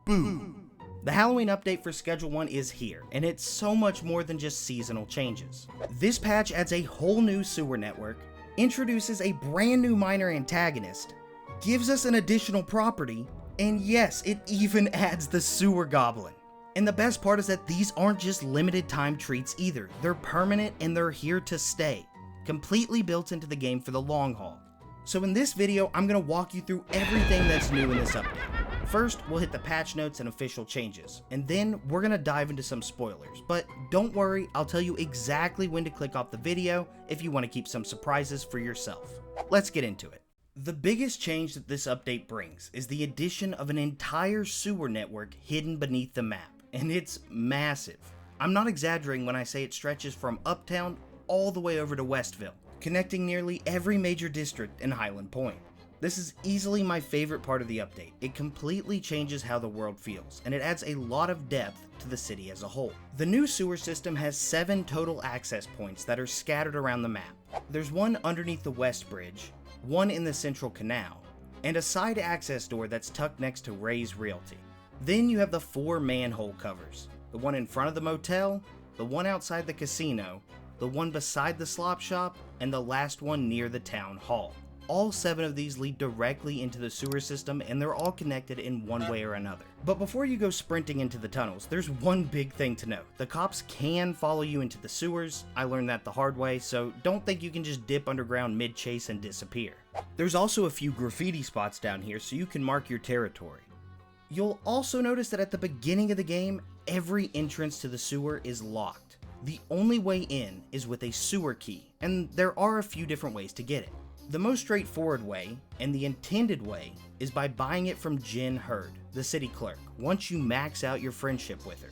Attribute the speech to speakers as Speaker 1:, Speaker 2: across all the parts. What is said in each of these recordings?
Speaker 1: Boom! The Halloween update for Schedule 1 is here, and it's so much more than just seasonal changes. This patch adds a whole new sewer network, introduces a brand new minor antagonist, gives us an additional property, and yes, it even adds the Sewer Goblin. And the best part is that these aren't just limited time treats either, they're permanent and they're here to stay, completely built into the game for the long haul. So in this video, I'm going to walk you through everything that's new in this update. First, we'll hit the patch notes and official changes, and then we're going to dive into some spoilers. But don't worry, I'll tell you exactly when to click off the video if you want to keep some surprises for yourself. Let's get into it. The biggest change that this update brings is the addition of an entire sewer network hidden beneath the map, and it's massive. I'm not exaggerating when I say it stretches from Uptown all the way over to Westville, connecting nearly every major district in Hyland Point. This is easily my favorite part of the update. It completely changes how the world feels, and it adds a lot of depth to the city as a whole. The new sewer system has 7 total access points that are scattered around the map. There's one underneath the West Bridge, one in the Central Canal, and a side access door that's tucked next to Ray's Realty. Then you have the 4 manhole covers, the one in front of the motel, the one outside the casino, the one beside the slop shop, and the last one near the town hall. All 7 of these lead directly into the sewer system, and they're all connected in one way or another. But before you go sprinting into the tunnels, there's one big thing to know. The cops can follow you into the sewers. I learned that the hard way, so don't think you can just dip underground mid-chase and disappear. There's also a few graffiti spots down here so you can mark your territory. You'll also notice that at the beginning of the game, every entrance to the sewer is locked. The only way in is with a sewer key, and there are a few different ways to get it. The most straightforward way, and the intended way, is by buying it from Jen Hurd, the city clerk, once you max out your friendship with her.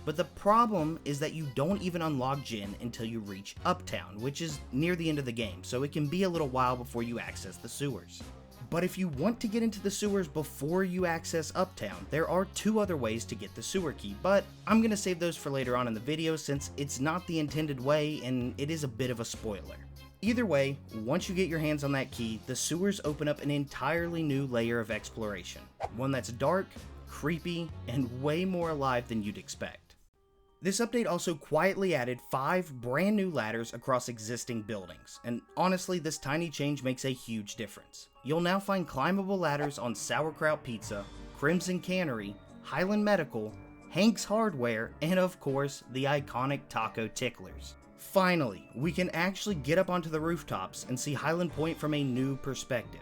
Speaker 1: But the problem is that you don't even unlock Jen until you reach Uptown, which is near the end of the game, so it can be a little while before you access the sewers. But if you want to get into the sewers before you access Uptown, there are 2 other ways to get the sewer key, but I'm going to save those for later on in the video since it's not the intended way and it is a bit of a spoiler. Either way, once you get your hands on that key, the sewers open up an entirely new layer of exploration. One that's dark, creepy, and way more alive than you'd expect. This update also quietly added 5 brand new ladders across existing buildings, and honestly, this tiny change makes a huge difference. You'll now find climbable ladders on Sauerkraut Pizza, Crimson Cannery, Hyland Medical, Hank's Hardware, and of course, the iconic Taco Ticklers. Finally, we can actually get up onto the rooftops and see Hyland Point from a new perspective.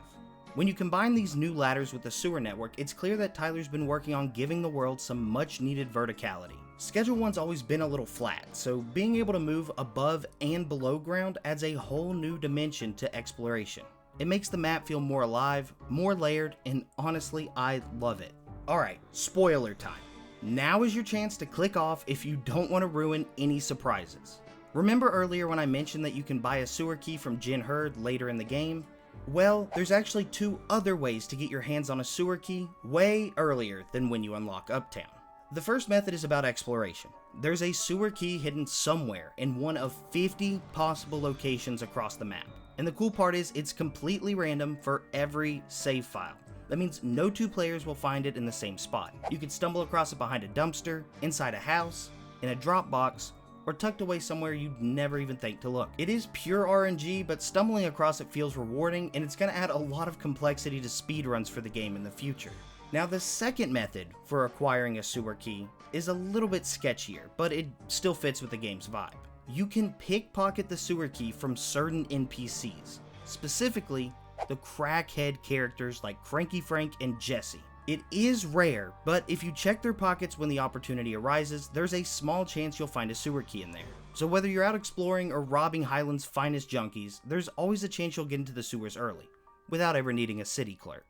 Speaker 1: When you combine these new ladders with the sewer network, it's clear that Tyler's been working on giving the world some much needed verticality. Schedule 1's always been a little flat, so being able to move above and below ground adds a whole new dimension to exploration. It makes the map feel more alive, more layered, and honestly, I love it. Alright, spoiler time. Now is your chance to click off if you don't want to ruin any surprises. Remember earlier when I mentioned that you can buy a sewer key from Jen Hurd later in the game? Well, there's actually 2 other ways to get your hands on a sewer key way earlier than when you unlock Uptown. The first method is about exploration. There's a sewer key hidden somewhere in one of 50 possible locations across the map. And the cool part is it's completely random for every save file. That means no 2 players will find it in the same spot. You could stumble across it behind a dumpster, inside a house, in a drop box, or tucked away somewhere you'd never even think to look. It is pure RNG, but stumbling across it feels rewarding, and it's going to add a lot of complexity to speedruns for the game in the future. Now, the second method for acquiring a sewer key is a little bit sketchier, but it still fits with the game's vibe. You can pickpocket the sewer key from certain NPCs, specifically the crackhead characters like Cranky Frank and Jesse. It is rare, but if you check their pockets when the opportunity arises, there's a small chance you'll find a sewer key in there. So whether you're out exploring or robbing Hyland's finest junkies, there's always a chance you'll get into the sewers early, without ever needing a city clerk.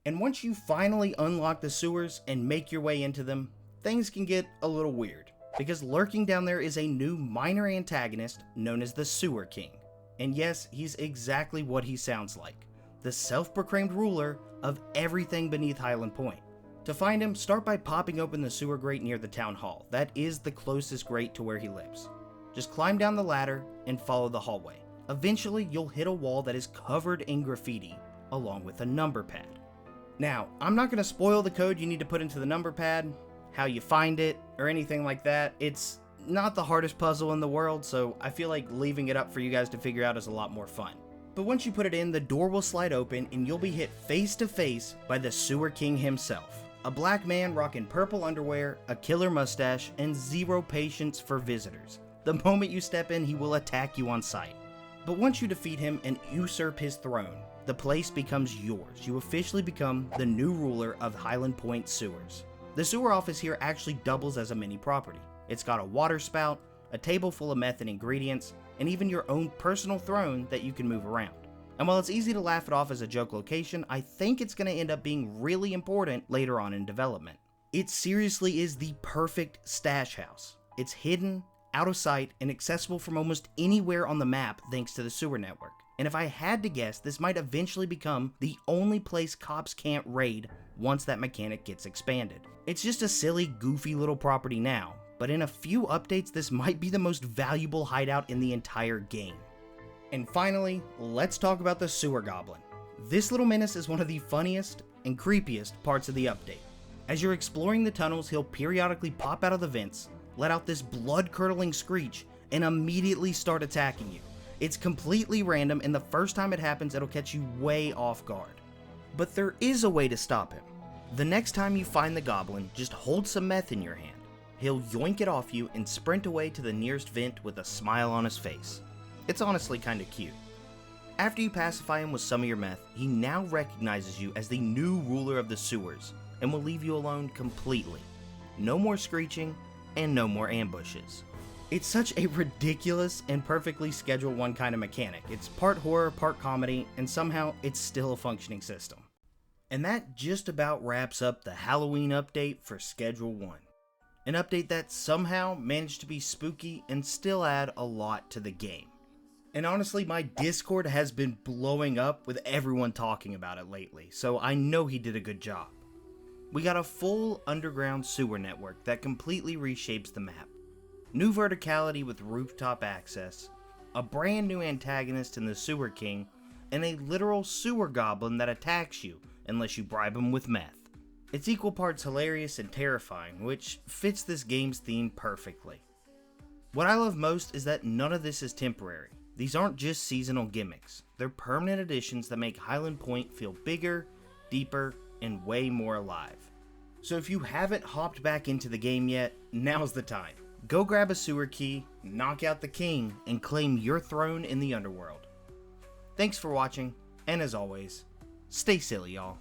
Speaker 1: And once you finally unlock the sewers and make your way into them, things can get a little weird, because lurking down there is a new minor antagonist known as the Sewer King. And yes, he's exactly what he sounds like. The self-proclaimed ruler of everything beneath Hyland Point. To find him, start by popping open the sewer grate near the town hall. That is the closest grate to where he lives. Just climb down the ladder and follow the hallway. Eventually, you'll hit a wall that is covered in graffiti, along with a number pad. Now, I'm not going to spoil the code you need to put into the number pad, how you find it, or anything like that. It's not the hardest puzzle in the world, so I feel like leaving it up for you guys to figure out is a lot more fun. But once you put it in, the door will slide open and you'll be hit face to face by the Sewer King himself. A black man rocking purple underwear, a killer mustache, and zero patience for visitors. The moment you step in, he will attack you on sight. But once you defeat him and usurp his throne, the place becomes yours. You officially become the new ruler of Hyland Point sewers. The sewer office here actually doubles as a mini property. It's got a water spout, a table full of meth and ingredients, and even your own personal throne that you can move around. And while it's easy to laugh it off as a joke location, I think it's going to end up being really important later on in development. It seriously is the perfect stash house. It's hidden, out of sight, and accessible from almost anywhere on the map thanks to the sewer network. And if I had to guess, this might eventually become the only place cops can't raid once that mechanic gets expanded. It's just a silly, goofy little property now, but in a few updates this might be the most valuable hideout in the entire game. And finally, let's talk about the Sewer Goblin. This little menace is one of the funniest and creepiest parts of the update. As you're exploring the tunnels, he'll periodically pop out of the vents, let out this blood-curdling screech, and immediately start attacking you. It's completely random, and the first time it happens, it'll catch you way off guard. But there is a way to stop him. The next time you find the goblin, just hold some meth in your hand. He'll yoink it off you and sprint away to the nearest vent with a smile on his face. It's honestly kinda cute. After you pacify him with some of your meth, he now recognizes you as the new ruler of the sewers and will leave you alone completely. No more screeching and no more ambushes. It's such a ridiculous and perfectly Schedule 1 kind of mechanic. It's part horror, part comedy, and somehow it's still a functioning system. And that just about wraps up the Halloween update for Schedule 1. An update that somehow managed to be spooky and still add a lot to the game. And honestly, my Discord has been blowing up with everyone talking about it lately, so I know he did a good job. We got a full underground sewer network that completely reshapes the map. New verticality with rooftop access, a brand new antagonist in the Sewer King, and a literal sewer goblin that attacks you unless you bribe him with meth. It's equal parts hilarious and terrifying, which fits this game's theme perfectly. What I love most is that none of this is temporary. These aren't just seasonal gimmicks. They're permanent additions that make Hyland Point feel bigger, deeper, and way more alive. So if you haven't hopped back into the game yet, now's the time. Go grab a sewer key, knock out the king, and claim your throne in the underworld. Thanks for watching, and as always, stay silly, y'all.